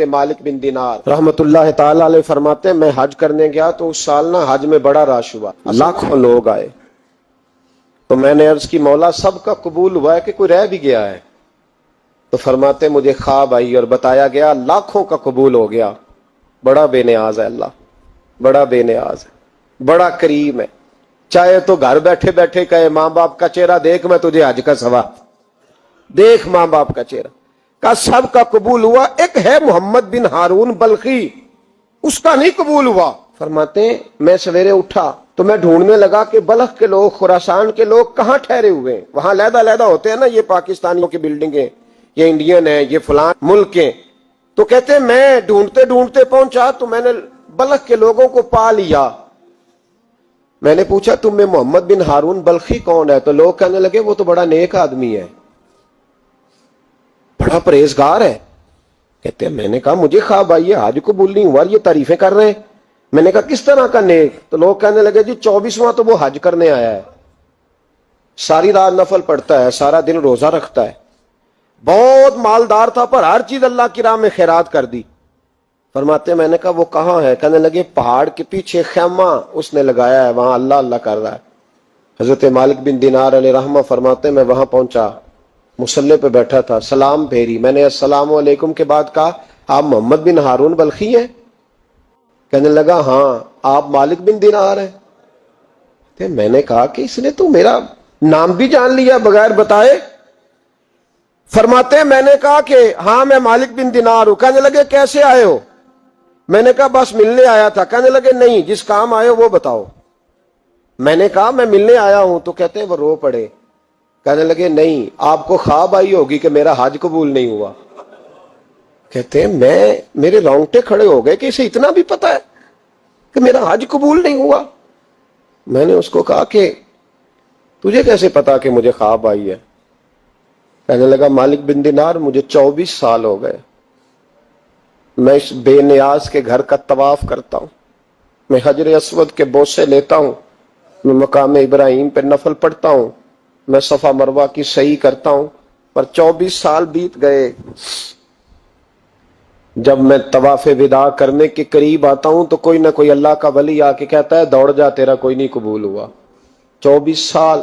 مالک بن دینار رحمت اللہ تعالی علیہ فرماتے ہیں میں حج کرنے گیا تو اس سال نا حج میں بڑا رش ہوا، لاکھوں لوگ آئے، تو میں نے عرض کی مولا سب کا قبول ہوا ہے کہ کوئی رہ بھی گیا ہے؟ تو فرماتے مجھے خواب آئی اور بتایا گیا لاکھوں کا قبول ہو گیا۔ بڑا بے نیاز ہے اللہ، بڑا بے نیاز ہے، بڑا کریم ہے۔ چاہے تو گھر بیٹھے بیٹھے کہے ماں باپ کا چہرہ دیکھ میں تجھے حج کا ثواب، دیکھ ماں باپ کا چہرہ، کا سب کا قبول ہوا، ایک ہے محمد بن ہارون بلخی، اس کا نہیں قبول ہوا۔ فرماتے ہیں میں سویرے اٹھا تو میں ڈھونڈنے لگا کہ بلخ کے لوگ، خراسان کے لوگ کہاں ٹھہرے ہوئے ہیں، وہاں علیحدہ علیحدہ ہوتے ہیں نا، یہ پاکستانیوں کی بلڈنگیں، یہ انڈین ہیں، یہ فلان ملک کے۔ تو کہتے ہیں میں ڈھونڈتے ڈھونڈتے پہنچا تو میں نے بلخ کے لوگوں کو پا لیا۔ میں نے پوچھا تم میں محمد بن ہارون بلخی کون ہے؟ تو لوگ کہنے لگے وہ تو بڑا نیک آدمی ہے، بڑا پرہیزگار ہے۔ کہتے ہیں میں نے کہا مجھے خواب آئی ہے حج قبول نہیں ہوا، یہ تعریفیں کر رہے ہیں۔ میں نے کہا کس طرح کا نیک؟ تو لوگ کہنے لگے جی 24واں تو وہ حج کرنے آیا ہے، ساری رات نفل پڑھتا ہے، سارا دن روزہ رکھتا ہے، بہت مالدار تھا پر ہر چیز اللہ کی راہ میں خیرات کر دی۔ فرماتے ہیں میں نے کہا وہ کہاں ہے؟ کہنے لگے پہاڑ کے پیچھے خیمہ اس نے لگایا ہے، وہاں اللہ اللہ کر رہا ہے۔ حضرت مالک بن دینار علیہ رحمہ فرماتے ہیں میں وہاں پہنچا، مصلی پہ بیٹھا تھا، سلام پھیری، میں نے السلام علیکم کے بعد کہا آپ محمد بن ہارون بلخی ہیں؟ کہنے لگا ہاں۔ آپ مالک بن دینار ہیں؟ میں نے کہا کہ اس نے تو میرا نام بھی جان لیا بغیر بتائے۔ فرماتے ہیں میں نے کہا کہ ہاں میں مالک بن دینار ہوں۔ کہنے لگے کیسے آئے ہو؟ میں نے کہا بس ملنے آیا تھا۔ کہنے لگے نہیں جس کام آئے ہو وہ بتاؤ۔ میں نے کہا میں ملنے آیا ہوں۔ تو کہتے ہیں وہ رو پڑے، کہنے لگے نہیں آپ کو خواب آئی ہوگی کہ میرا حج قبول نہیں ہوا۔ کہتے ہیں میرے رونگٹے کھڑے ہو گئے کہ اسے اتنا بھی پتا ہے کہ میرا حج قبول نہیں ہوا۔ میں نے اس کو کہا کہ تجھے کیسے پتا کہ مجھے خواب آئی ہے؟ کہنے لگا مالک بن دینار مجھے 24 سال ہو گئے، میں اس بے نیاز کے گھر کا طواف کرتا ہوں، میں حجر اسود کے بوسے لیتا ہوں، میں مقام ابراہیم پہ نفل پڑھتا ہوں، میں صفا مروہ کی سعی کرتا ہوں، پر 24 سال بیت گئے۔ جب میں طواف وداع کرنے کے قریب آتا ہوں تو کوئی نہ کوئی اللہ کا ولی آ کے کہتا ہے دوڑ جا تیرا کوئی نہیں قبول ہوا۔ 24 سال۔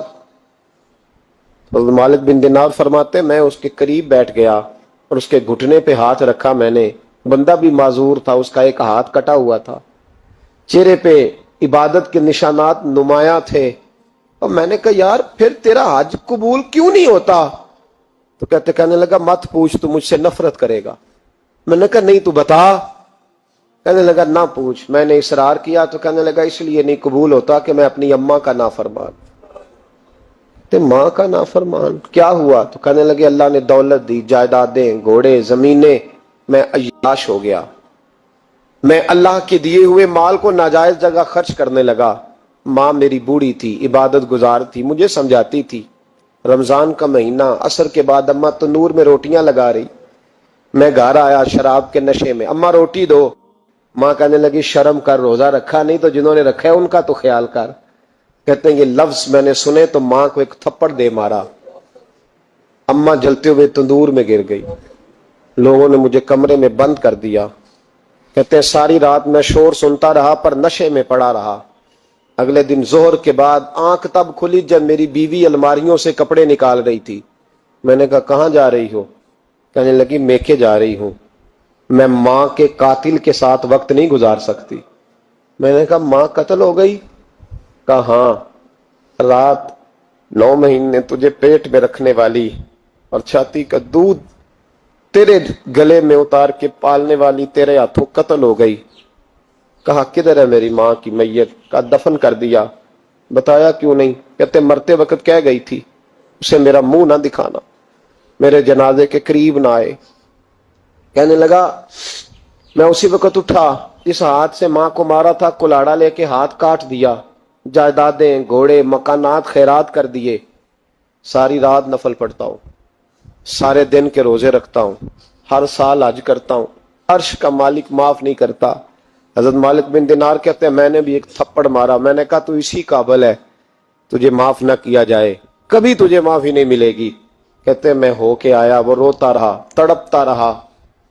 مالک بن دینار فرماتے میں اس کے قریب بیٹھ گیا اور اس کے گھٹنے پہ ہاتھ رکھا، میں نے، بندہ بھی معذور تھا، اس کا ایک ہاتھ کٹا ہوا تھا، چہرے پہ عبادت کے نشانات نمایاں تھے، اور میں نے کہا یار پھر تیرا حج قبول کیوں نہیں ہوتا؟ تو کہنے لگا مت پوچھ تو مجھ سے نفرت کرے گا۔ میں نے کہا نہیں تو بتا۔ کہنے لگا نہ پوچھ۔ میں نے اصرار کیا تو کہنے لگا اس لیے نہیں قبول ہوتا کہ میں اپنی اماں کا نافرمان۔ ماں کا نافرمان کیا ہوا؟ تو کہنے لگے اللہ نے دولت دی، جائیدادیں، گھوڑے، زمینیں، میں عیاش ہو گیا، میں اللہ کے دیے ہوئے مال کو ناجائز جگہ خرچ کرنے لگا۔ ماں میری بوڑھی تھی، عبادت گزار تھی، مجھے سمجھاتی تھی۔ رمضان کا مہینہ، عصر کے بعد اماں تنور میں روٹیاں لگا رہی، میں گھر آیا شراب کے نشے میں، اماں روٹی دو۔ ماں کہنے لگی شرم کر، روزہ رکھا نہیں تو جنہوں نے رکھا ہے ان کا تو خیال کر۔ کہتے ہیں یہ لفظ میں نے سنے تو ماں کو ایک تھپڑ دے مارا، اماں جلتے ہوئے تندور میں گر گئی، لوگوں نے مجھے کمرے میں بند کر دیا۔ کہتے ہیں ساری رات میں شور سنتا رہا پر نشے میں پڑا رہا۔ اگلے دن ظہر کے بعد آنکھ تب کھلی جب میری بیوی الماریوں سے کپڑے نکال رہی تھی۔ میں نے کہا کہاں جا رہی ہو؟ کہنے لگی میکے جا رہی ہوں، میں ماں کے قاتل کے ساتھ وقت نہیں گزار سکتی۔ میں نے کہا ماں قتل ہو گئی؟ کہا ہاں، رات 9 مہینے تجھے پیٹ میں رکھنے والی اور چھاتی کا دودھ تیرے گلے میں اتار کے پالنے والی تیرے ہاتھوں قتل ہو گئی۔ کہا کدھر ہے میری ماں کی میت؟ کہا دفن کر دیا۔ بتایا کیوں نہیں؟ کہتے مرتے وقت کہہ گئی تھی اسے میرا منہ نہ دکھانا، میرے جنازے کے قریب نہ آئے۔ کہنے لگا میں اسی وقت اٹھا، اس ہاتھ سے ماں کو مارا تھا، کلاڑا لے کے ہاتھ کاٹ دیا، جائیدادیں، گھوڑے، مکانات خیرات کر دیے۔ ساری رات نفل پڑھتا ہوں، سارے دن کے روزے رکھتا ہوں، ہر سال حج کرتا ہوں، عرش کا مالک معاف نہیں کرتا۔ حضرت مالک بن دینار کہتے ہیں میں نے بھی ایک تھپڑ مارا، میں نے کہا تو اسی قابل ہے تجھے معاف نہ کیا جائے، کبھی تجھے معافی نہیں ملے گی۔ کہتے ہیں میں ہو کے آیا، وہ روتا رہا، تڑپتا رہا،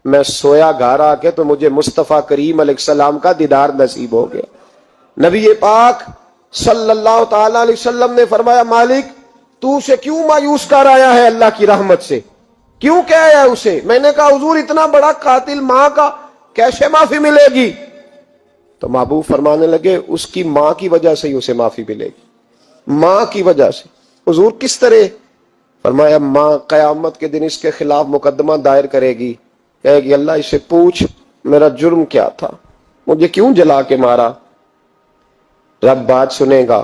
میں سویا گھر آ کے تو مجھے مصطفیٰ کریم علیہ السلام کا دیدار نصیب ہو گیا۔ نبی پاک صلی اللہ تعالی علیہ وسلم نے فرمایا مالک تو اسے کیوں مایوس کر آیا ہے اللہ کی رحمت سے، کیوں کہہ آیا اسے؟ میں نے کہا حضور اتنا بڑا قاتل ماں کا کیسے معافی ملے گی؟ تو محبوب فرمانے لگے اس کی ماں کی وجہ سے ہی اسے معافی ملے گی، ماں کی وجہ سے۔ حضور کس طرح؟ فرمایا ماں قیامت کے دن اس کے خلاف مقدمہ دائر کرے گی، کہے گی اللہ اسے پوچھ میرا جرم کیا تھا، مجھے کیوں جلا کے مارا؟ رب بات سنے گا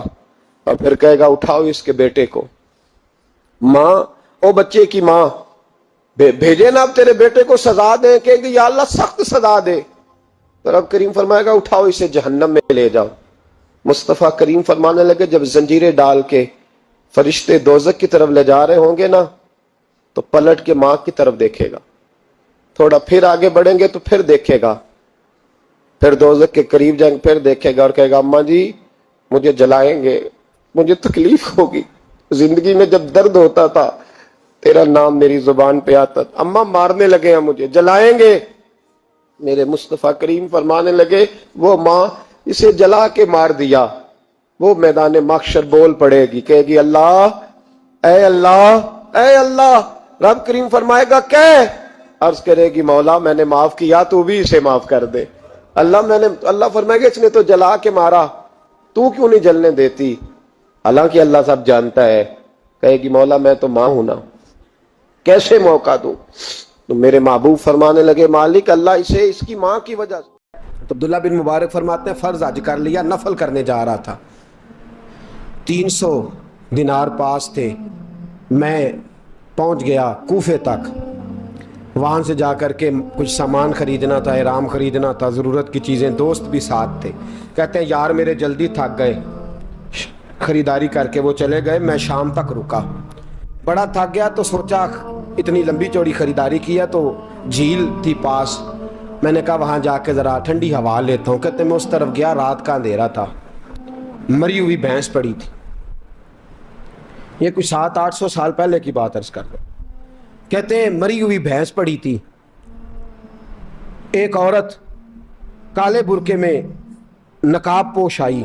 اور پھر کہے گا اٹھاؤ اس کے بیٹے کو۔ ماں او بچے کی ماں بھیجے نا اب تیرے بیٹے کو سزا دیں، کہے گی یا اللہ سخت سزا دے، تو رب کریم فرمائے گا اٹھاؤ اسے جہنم میں لے جاؤ۔ مصطفیٰ کریم فرمانے لگے جب زنجیریں ڈال کے فرشتے دوزخ کی طرف لے جا رہے ہوں گے نا تو پلٹ کے ماں کی طرف دیکھے گا، تھوڑا پھر آگے بڑھیں گے تو پھر دیکھے گا، پھر دوزخ کے قریب جائیں گے پھر دیکھے گا اور کہے گا اماں جی مجھے جلائیں گے، مجھے تکلیف ہوگی، زندگی میں جب درد ہوتا تھا تیرا نام میری زبان پہ آتا تھا، اماں مارنے لگے ہیں مجھے جلائیں گے۔ میرے مصطفیٰ کریم فرمانے لگے وہ ماں اسے جلا کے مار دیا، وہ میدان محشر بول پڑے گی، کہے گی اللہ اے اللہ اے اللہ۔ رب کریم فرمائے گا کہ عرض کرے گی مولا میں نے معاف کیا تو بھی اسے معاف کر دے۔ اللہ فرمائے گا اس نے تو جلا کے مارا، تو کیوں نہیں جلنے دیتی؟ حالانکہ اللہ سب جانتا ہے، کہے گی مولا میں تو ماں ہوں نا، کیسے موقع دوں؟ تو میرے محبوب فرمانے لگے مالک اللہ اسے اس کی ماں کی وجہ سے۔ تو عبداللہ بن مبارک فرماتے ہیں فرض حج کر لیا، نفل کرنے جا رہا تھا، 300 دینار پاس تھے، میں پہنچ گیا کوفے تک، وہاں سے جا کر کے کچھ سامان خریدنا تھا، احرام خریدنا تھا، ضرورت کی چیزیں، دوست بھی ساتھ تھے، کہتے ہیں یار میرے جلدی تھک گئے، خریداری کر کے وہ چلے گئے، میں شام تک رکا، بڑا تھک گیا تو سوچا اتنی لمبی چوڑی خریداری کی ہے تو جھیل تھی پاس، میں نے کہا وہاں جا کے ذرا ٹھنڈی ہوا لیتا ہوں۔ کہتے ہیں میں اس طرف گیا، رات کا اندھیرا تھا، مری ہوئی بھینس پڑی تھی، یہ کچھ 700-800 سال پہلے کی بات عرض کر رہا ہوں۔ کہتے ہیں مری ہوئی بھینس پڑی تھی، ایک عورت کالے برقعے میں نقاب پوش آئی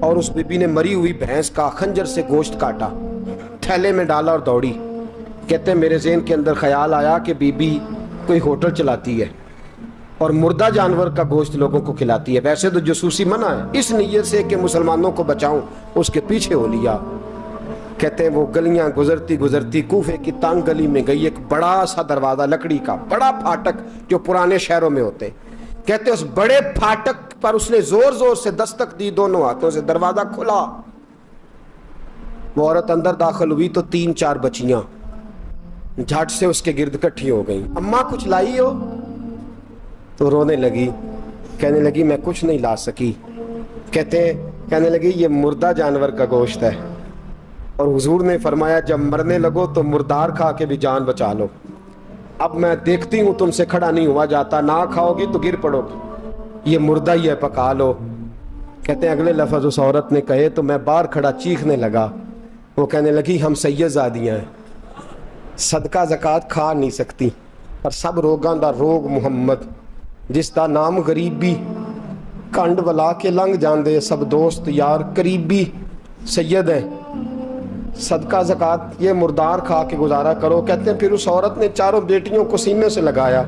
اور اس بی بی نے مری ہوئی بھینس کا خنجر سے گوشت کاٹا، تھیلے میں ڈالا اور دوڑی۔ کہتے ہیں میرے ذہن کے اندر خیال آیا کہ بی بی کوئی ہوٹل چلاتی ہے اور مردہ جانور کا گوشت لوگوں کو کھلاتی ہے، ویسے تو جاسوسی منع ہے، اس نیت سے کہ مسلمانوں کو بچاؤں اس کے پیچھے ہو لیا۔ کہتے ہیں وہ گلیاں گزرتی گزرتی کوفے کی تنگ گلی میں گئی، ایک بڑا سا دروازہ لکڑی کا، بڑا پھاٹک جو پرانے شہروں میں ہوتے، کہتے ہیں اس بڑے پھاٹک پر اس نے زور زور سے دستک دی، دونوں ہاتھوں سے دروازہ کھلا، وہ عورت اندر داخل ہوئی تو 3-4 بچیاں جھٹ سے اس کے گرد اکٹھی ہو گئیں، اماں کچھ لائی ہو؟ تو رونے لگی، کہنے لگی میں کچھ نہیں لا سکی، کہنے لگی یہ مردہ جانور کا گوشت ہے، اور حضور نے فرمایا جب مرنے لگو تو مردار کھا کے بھی جان بچا لو، اب میں دیکھتی ہوں تم سے کھڑا نہیں ہوا جاتا، نہ کھاؤ گی تو گر پڑو گی، یہ مردہ ہی ہے پکا لو۔ کہتے ہیں اگلے لفظ اس عورت نے کہے تو میں باہر کھڑا چیخنے لگا، وہ کہنے لگی ہم سید زادیاں ہیں، صدقہ زکات کھا نہیں سکتی، پر سب روگاں دا روگ محمد، جس دا نام غریبی، کنڈ ولا کے لنگ جاندے سب دوست یار قریبی، سید ہیں، صدقہ زکات یہ مردار کھا کے گزارا کرو۔ کہتے ہیں پھر اس عورت نے 4 بیٹیوں کو سینے سے لگایا،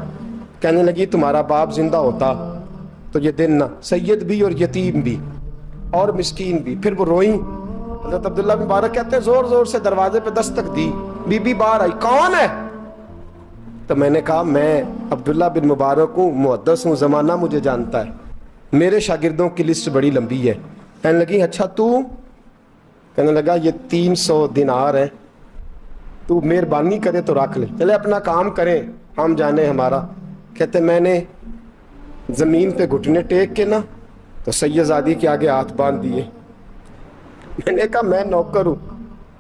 کہنے لگی تمہارا باپ زندہ ہوتا تو یہ دن نہ، سید بھی اور یتیم بھی اور مسکین بھی۔ پھر وہ روئیں، حضرت عبداللہ بن مبارک کہتے ہیں زور زور سے دروازے پہ دستک دی، بی بی باہر آئی، کون ہے؟ تو میں نے کہا میں عبداللہ بن مبارک ہوں، محدث ہوں، زمانہ مجھے جانتا ہے، میرے شاگردوں کی لسٹ بڑی لمبی ہے۔ کہنے لگی اچھا تو؟ کہنے لگا یہ 300 دینار ہیں، تو مہربانی کرے تو رکھ لے، چلے اپنا کام کریں ہم جانے ہمارا۔ کہتے میں نے زمین پہ گھٹنے ٹیک کے نا تو سید زادی کے آگے ہاتھ باندھ دیے، میں نے کہا میں نوکر ہوں،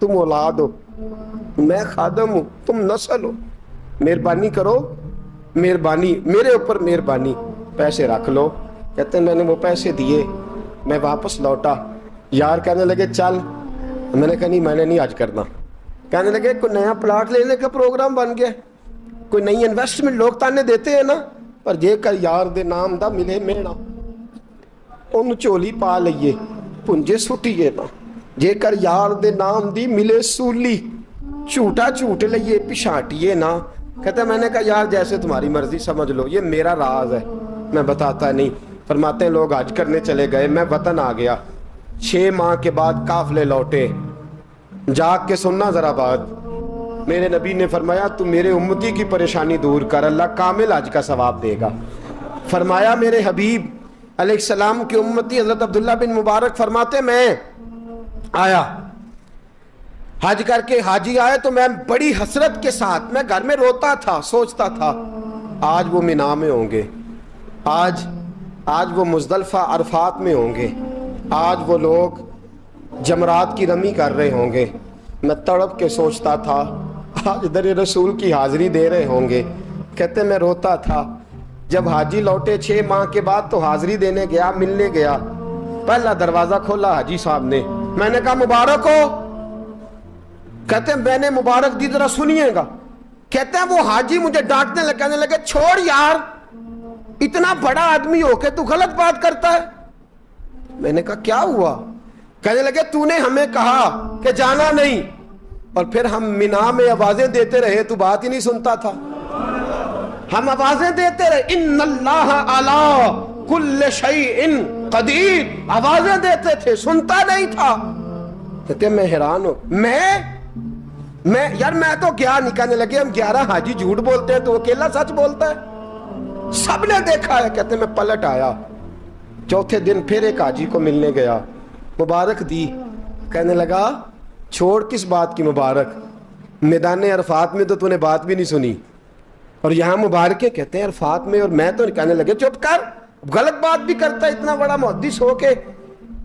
تم اولاد ہو، میں خادم ہوں، تم نسل ہو، مہربانی کرو، مہربانی میرے اوپر مہربانی، پیسے رکھ لو۔ کہتے ہیں میں نے وہ پیسے دیے، میں واپس لوٹا، یار کہنے لگے چل، میں نے کہا نہیں میں نے نہیں حج کرنا، کہنے لگے کوئی نیا پلاٹ لینے کا پروگرام بن گیا، کوئی نئی انویسٹمنٹ لوگ تانے دیتے ہیں نا, پر جے کر یار دے نام دا ملے مینا ان چولی پا لئیے پنجے سٹیے نا, جے کر یار دے نام دی ملے سولی جھوٹا جھوٹ لئیے پچھاٹیے نا. کہتے ہیں میں نے کہا یار جیسے تمہاری مرضی سمجھ لو, یہ میرا راز ہے میں بتاتا نہیں. فرماتے ہیں لوگ حج کرنے چلے گئے, میں وطن آ گیا, 6 ماہ کے بعد قافلے لوٹے. جاگ کے سننا ذرا بات, میرے نبی نے فرمایا تو میرے امتی کی پریشانی دور کر, اللہ کامل حج کا ثواب دے گا. فرمایا میرے حبیب علیہ السلام کے امتی حضرت عبداللہ بن مبارک فرماتے میں آیا حج کر کے, حاجی آئے تو میں بڑی حسرت کے ساتھ میں گھر میں روتا تھا, سوچتا تھا آج وہ مینا میں ہوں گے, آج وہ مزدلفہ عرفات میں ہوں گے, آج وہ لوگ جمرات کی رمی کر رہے ہوں گے. میں تڑپ کے سوچتا تھا آج در رسول کی حاضری دے رہے ہوں گے. کہتے میں روتا تھا. جب حاجی لوٹے 6 ماہ کے بعد تو حاضری دینے گیا, ملنے گیا, پہلا دروازہ کھولا حاجی صاحب نے, میں نے کہا مبارک ہو. کہتے ہیں میں نے مبارک دی, ذرا سنیے گا. کہتے ہیں وہ حاجی مجھے ڈانٹنے لگے, کہنے لگے چھوڑ یار, اتنا بڑا آدمی ہو کے تو غلط بات کرتا ہے. میں نے کہا کیا ہوا؟ کہنے لگے تو نے ہمیں کہا کہ جانا نہیں, اور پھر ہم مینا میں آوازیں دیتے رہے, تو بات ہی نہیں سنتا تھا. ہم آوازیں دیتے رہے ان اللہ علی کل شیء قدیر, آوازیں دیتے تھے, سنتا نہیں تھا. کہتے میں حیران ہوں, میں یار میں تو گیا نہیں. کہنے لگے ہم 11 حاجی جھوٹ بولتے ہیں تو اکیلا سچ بولتا ہے, سب نے دیکھا ہے. کہتے میں پلٹ آیا, چوتھے دن پھر ایک حاجی کو ملنے گیا, مبارک دی. کہنے لگا چھوڑ کس بات کی مبارک, میدان عرفات میں تو نے بات بھی نہیں سنی, اور یہاں مبارکیں کہتے ہیں عرفات میں, اور میں تو. کہنے لگے چپ کر, غلط بات بھی کرتا ہے اتنا بڑا محدث ہو کے.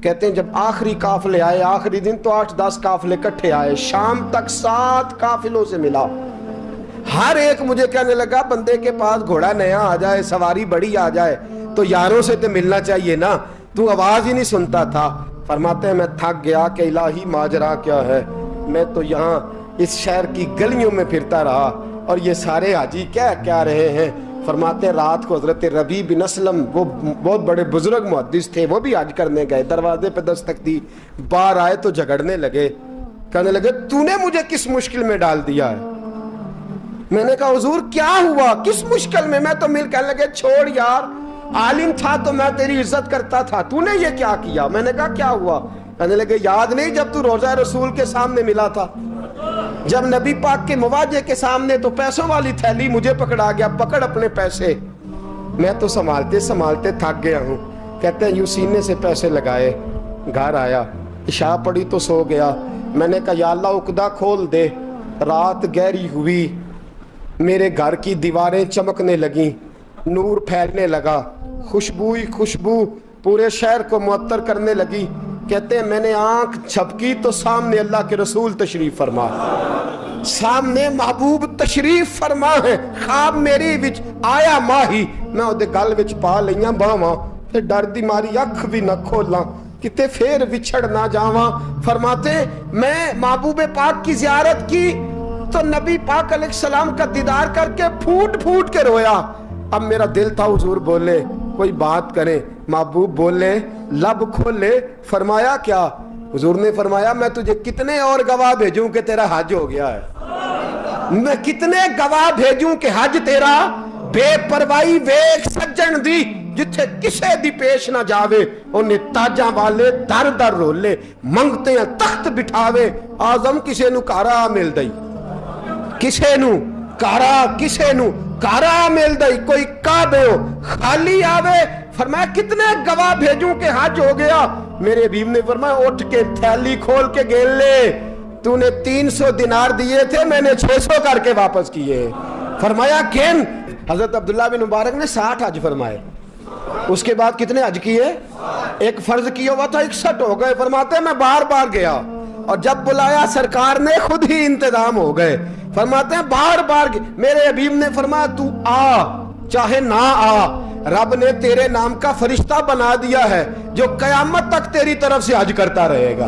کہتے ہیں جب آخری قافلے آئے, آخری دن تو 8-10 قافلے کٹھے آئے, شام تک 7 قافلوں سے ملا. ہر ایک مجھے کہنے لگا بندے کے پاس گھوڑا نیا آ جائے, سواری بڑی آ جائے تو یاروں سے تو ملنا چاہیے نا, تو آواز ہی نہیں سنتا تھا. فرماتے ہیں میں تھک گیا کہ الہی ماجرا کیا ہے, میں تو یہاں اس شہر کی گلیوں میں پھرتا رہا اور یہ سارے حاجی کیا رہے ہیں. فرماتے ہیں رات کو حضرت ربیع بن اسلم, وہ بہت بڑے بزرگ محدث تھے, وہ بھی حج کرنے گئے, دروازے پہ دستک دی, باہر آئے تو جھگڑنے لگے. کہنے لگے تو نے مجھے کس مشکل میں ڈال دیا ہے؟ میں نے کہا حضور کیا ہوا, کس مشکل میں؟ میں تو کہنے لگے چھوڑ یار, عالم تھا تو میں تیری عزت کرتا تھا, تو نے یہ کیا کیا؟ میں نے کہا کیا ہوا؟ کہنے لگے یاد نہیں جب تو روضہ رسول کے سامنے ملا تھا, جب نبی پاک کے مواجہ کے سامنے تو پیسوں والی تھیلی مجھے پکڑا گیا, پکڑ اپنے پیسے. میں تو سنبھالتے تھک گیا ہوں. کہتے ہیں یوں سینے سے پیسے لگائے, گھر آیا, عشاء پڑی تو سو گیا. میں نے کہا یا اللہ عقدہ کھول دے. رات گہری ہوئی, میرے گھر کی دیواریں چمکنے لگیں, نور پھیلنے لگا, خوشبو پورے شہر کو معطر کرنے لگی. کہتے ہیں میں نے آنکھ جھپکی تو سامنے اللہ کے رسول تشریف فرما, سامنے محبوب تشریف فرما ہے. خواب میری وچ آیا ماہی, میں اودے گل وچ پا لئیاں باواں, تے ڈر دی ماری اکھ بھی نہ کھولاں, کتے پھر وچھڑ نہ جاواں. فرماتے میں محبوب پاک کی زیارت کی تو نبی پاک علیہ السلام کا دیدار کر کے پھوٹ کے رویا. اب میرا دل تھا حضور بولے, کوئی بات کریں. محبوب بولے, لب کھولے. فرمایا کیا؟ حضور نے فرمایا میں تجھے کتنے اور گواہ بھیجوں کہ تیرا حج ہو گیا ہے؟ میں کتنے گواہ بھیجوں کہ حج تیرا بے پروائی ویکھ سجن دی, جتھے کسے دی پیش نہ جاوے انہیں تاجاں والے در در رولے, منگتے ہیں تخت بٹھاوے, آزم کسے نو کارا مل دئی, کسے نو کارا مل دئی, کوئی کعبے ہو خالی آوے. فرمایا کتنے گواہ بھیجوں کہ حج ہو گیا؟ میرے حبیب نے فرمایا اٹھ کے تھیلی کھول کے گیل لے, تو نے 300 دینار دیے تھے, میں نے 600 کر کے واپس کیے. فرمایا گن. حضرت عبداللہ بن مبارک نے 60 حج فرمائے. اس کے بعد کتنے حج کیے؟ ایک فرض کیا ہوا تھا, 61 ہو گئے. فرماتے ہیں میں بار گیا, اور جب بلایا سرکار نے خود ہی انتظام ہو گئے. فرماتے ہیں بار میرے حبیب نے فرمایا تو آ چاہے نہ آ, رب نے تیرے نام کا فرشتہ بنا دیا ہے جو قیامت تک تیری طرف سے حج کرتا رہے گا.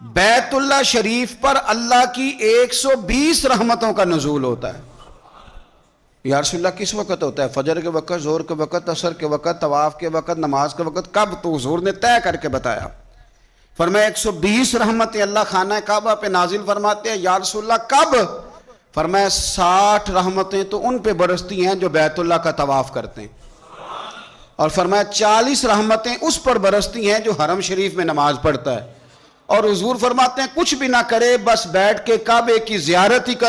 بیت اللہ شریف پر اللہ کی 120 رحمتوں کا نزول ہوتا ہے. یا رسول اللہ کس وقت ہوتا ہے؟ فجر کے وقت، ظہر کے وقت، عصر کے وقت، طواف کے وقت، نماز کے وقت. کب؟ تو حضور نے طے کر کے بتایا. فرمایا 120 رحمتیں اللہ خانہ کعبہ پہ نازل فرماتے ہیں. یا رسول اللہ کب؟ فرمایا 60 رحمتیں تو ان پہ برستی ہیں جو بیت اللہ کا طواف کرتے ہیں، اور فرمایا 40 رحمتیں اس پر برستی ہیں جو حرم شریف میں نماز پڑھتا ہے. اور حضور فرماتے ہیں کچھ بھی نہ کرے، بس بیٹھ کے کعبے کی زیارت ہی کر